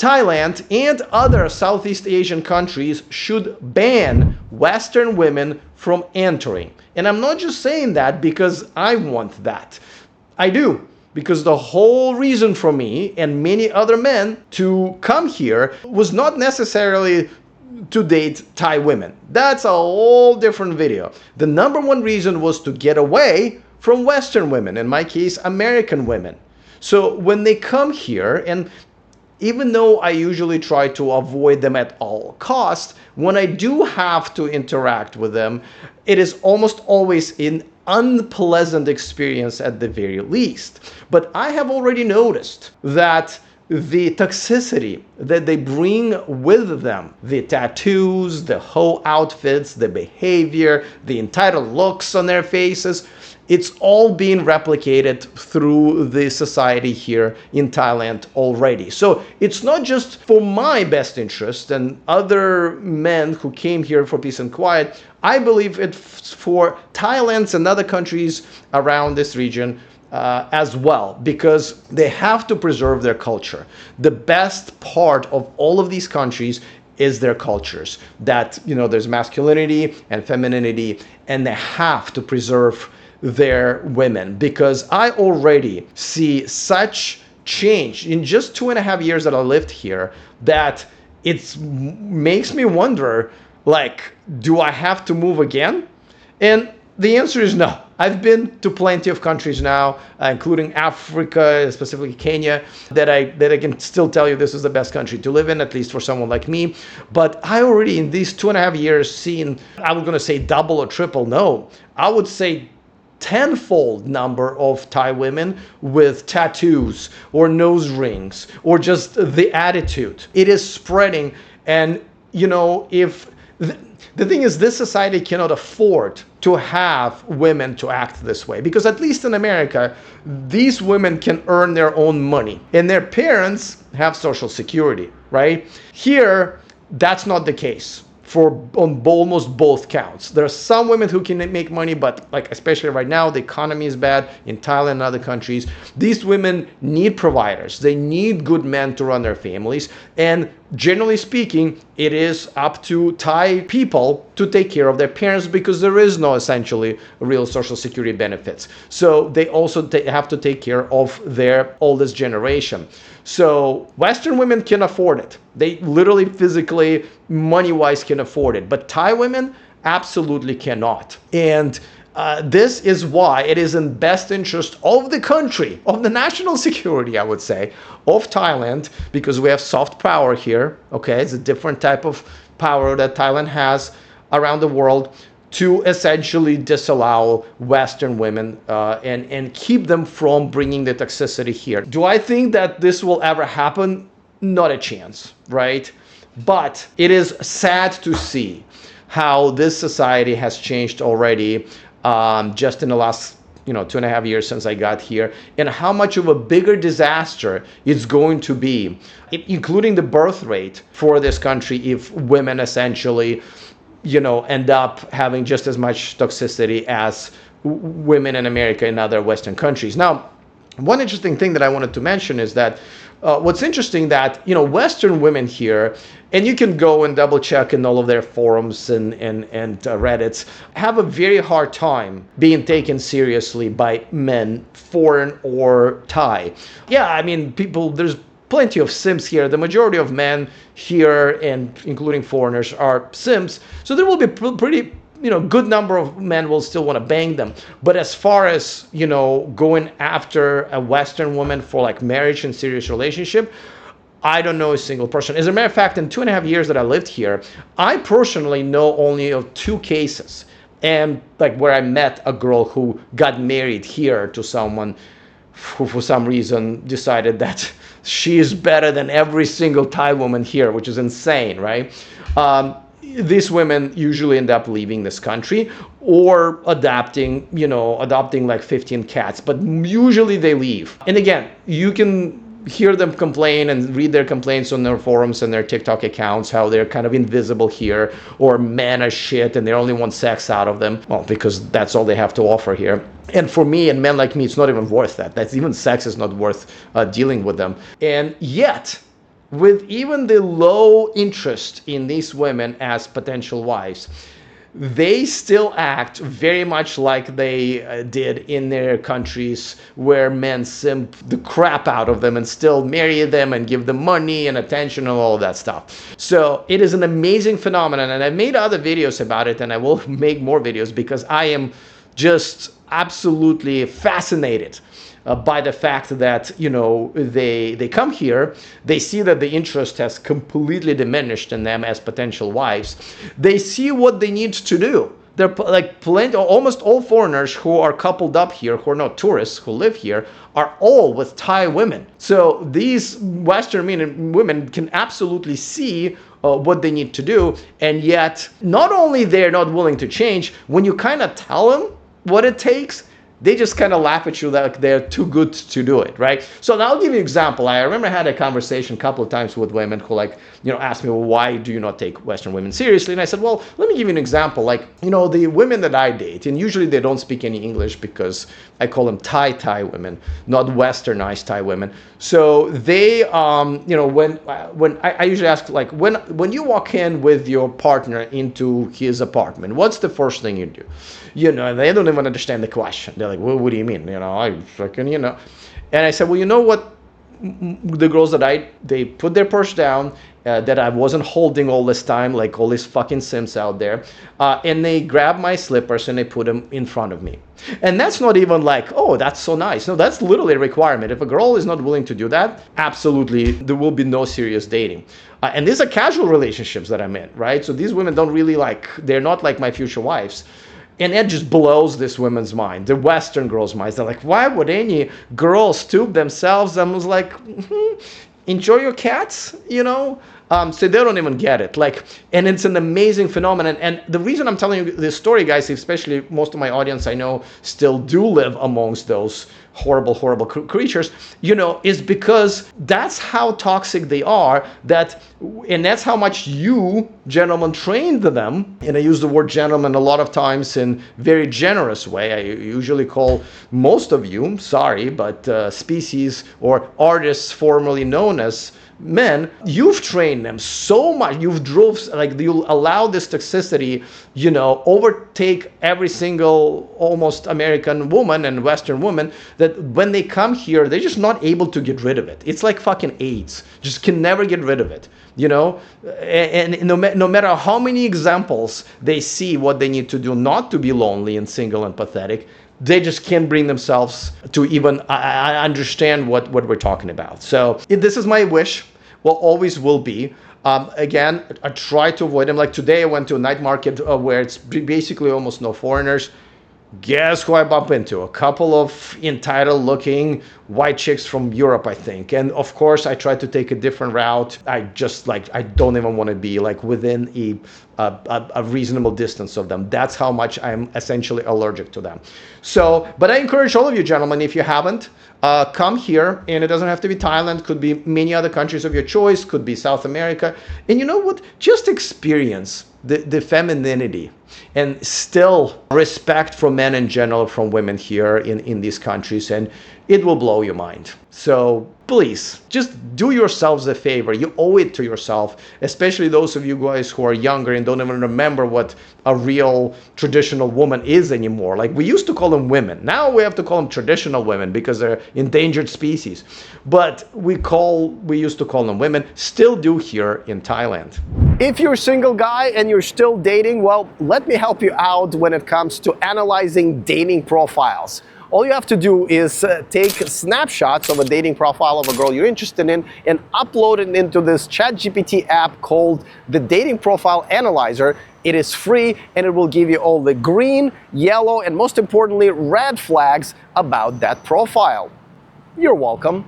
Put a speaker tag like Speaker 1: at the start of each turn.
Speaker 1: Thailand and other Southeast Asian countries should ban Western women from entering. And I'm not just saying that because I want that. I do. Because the whole reason for me and many other men to come here was not necessarily to date Thai women. That's a whole different video. The number one reason was to get away from Western women, in my case, American women. So when they come here, and even though I usually try to avoid them at all costs, when I do have to interact with them, it is almost always an unpleasant experience at the very least. But I have already noticed that the toxicity that they bring with them, the tattoos, the whole outfits, the behavior, the entitled looks on their faces, it's all being replicated through the society here in Thailand already. So it's not just for my best interest and other men who came here for peace and quiet. I believe it's for Thailand's and other countries around this region as well, because they have to preserve their culture. The best part of all of these countries is their cultures, that, you know, there's masculinity and femininity, and they have to preserve their women, because I already see such change in just 2.5 years that I lived here that it makes me wonder, like, do I have to move again? And the answer is no. I've been to plenty of countries now, including Africa, specifically Kenya, that I can still tell you this is the best country to live in, at least for someone like me. But I already, in these 2.5 years, seen, I was going to say double or triple. No, I would say tenfold number of Thai women with tattoos or nose rings or just the attitude. It is spreading. And, you know, if the thing is, this society cannot afford to have women to act this way, because at least in America, these women can earn their own money and their parents have Social Security, right? Here, that's not the case on almost both counts. There are some women who can make money, but like especially right now, the economy is bad in Thailand and other countries. These women need providers. They need good men to run their families. And generally speaking, it is up to Thai people to take care of their parents, because there is no essentially real Social Security benefits. So they also have to take care of their oldest generation. So Western women can afford it. They literally, physically, money-wise can afford it. But Thai women absolutely cannot. And this is why it is in best interest of the country, of the national security, I would say, of Thailand, because we have soft power here. Okay, it's a different type of power that Thailand has around the world, to essentially disallow Western women and keep them from bringing the toxicity here. Do I think that this will ever happen? Not a chance, right? But it is sad to see how this society has changed already just in the last 2.5 years since I got here, and how much of a bigger disaster it's going to be, including the birth rate for this country, if women essentially end up having just as much toxicity as women in America and other Western countries. Now, one interesting thing that I wanted to mention is that what's interesting that, Western women here, and you can go and double check in all of their forums and Reddits, have a very hard time being taken seriously by men, foreign or Thai. Yeah, I mean, there's plenty of simps here. The majority of men here, and including foreigners, are simps. So there will be pretty, good number of men will still want to bang them. But as far as, going after a Western woman for like marriage and serious relationship, I don't know a single person. As a matter of fact, in 2.5 years that I lived here, I personally know only of 2 cases. And like where I met a girl who got married here to someone who for some reason decided that she is better than every single Thai woman here, which is insane, right? These women usually end up leaving this country or adopting like 15 cats, but usually they leave. And again, you can hear them complain and read their complaints on their forums and their TikTok accounts, how they're kind of invisible here, or men are shit and they only want sex out of them. Well, because that's all they have to offer here. And for me and men like me, it's not even worth that. That's even sex is not worth dealing with them. And yet, with even the low interest in these women as potential wives, they still act very much like they did in their countries where men simp the crap out of them and still marry them and give them money and attention and all that stuff. So it is an amazing phenomenon, and I've made other videos about it, and I will make more videos because I am just absolutely fascinated by the fact that, you know, they come here, they see that the interest has completely diminished in them as potential wives. They see what they need to do. They're like plenty, almost all foreigners who are coupled up here, who are not tourists, who live here, are all with Thai women. So these Western men and women can absolutely see what they need to do, and yet not only they're not willing to change, when you kind of tell them what it takes, they just kind of laugh at you like they're too good to do it, right? So now I'll give you an example. I remember I had a conversation a couple of times with women who, like, you know, asked me, well, why do you not take Western women seriously? And I said, well, let me give you an example. Like, you know, the women that I date, and usually they don't speak any English because I call them Thai women, not Westernized Thai women. So they, you know, when I usually ask, like, when you walk in with your partner into his apartment, what's the first thing you do? You know, they don't even understand the question. They're like, well, what do you mean? You know, I fucking, you know. And I said, well, you know what? The girls that they put their purse down, that I wasn't holding all this time, like all these fucking Sims out there, and they grab my slippers and they put them in front of me. And that's not even like, oh, that's so nice. No, that's literally a requirement. If a girl is not willing to do that, absolutely, there will be no serious dating. And these are casual relationships that I'm in, right? So these women don't really like, they're not like my future wives. And it just blows this women's mind, the Western girls' minds. They're like, why would any girl stoop themselves? I was like, enjoy your cats, you know? So they don't even get it. Like, and it's an amazing phenomenon. And the reason I'm telling you this story, guys, especially most of my audience I know still do live amongst those horrible creatures, you know, is because that's how toxic they are, and that's how much you, gentlemen, trained them. And I use the word gentleman a lot of times in very generous way. I usually call most of you, sorry, but species or artists formerly known as men, you've trained them so much, you allow this toxicity, you know, overtake every single almost American woman and Western woman, that when they come here, they're just not able to get rid of it. It's like fucking AIDS, just can never get rid of it, you know? And no matter how many examples they see what they need to do not to be lonely and single and pathetic, they just can't bring themselves to even understand what we're talking about. So this is my wish. Well, always will be. Again, I try to avoid them. Like today I went to a night market where it's basically almost no foreigners. Guess who I bump into? A couple of entitled looking white chicks from Europe, I think. And of course I try to take a different route. I don't even want to be like within a reasonable distance of them. That's how much I'm essentially allergic to them. So, but I encourage all of you gentlemen, if you haven't, come here, and it doesn't have to be Thailand, could be many other countries of your choice, could be South America. And you know what? Just experience the femininity and still respect for men in general from women here in these countries, and it will blow your mind. So please, just do yourselves a favor. You owe it to yourself, especially those of you guys who are younger and don't even remember what a real traditional woman is anymore. Like, we used to call them women. Now we have to call them traditional women because they're endangered species. But we used to call them women, still do here in Thailand.
Speaker 2: If you're a single guy and you're still dating, well, let me help you out when it comes to analyzing dating profiles. All you have to do is take snapshots of a dating profile of a girl you're interested in and upload it into this ChatGPT app called the Dating Profile Analyzer. It is free and it will give you all the green, yellow, and most importantly, red flags about that profile. You're welcome.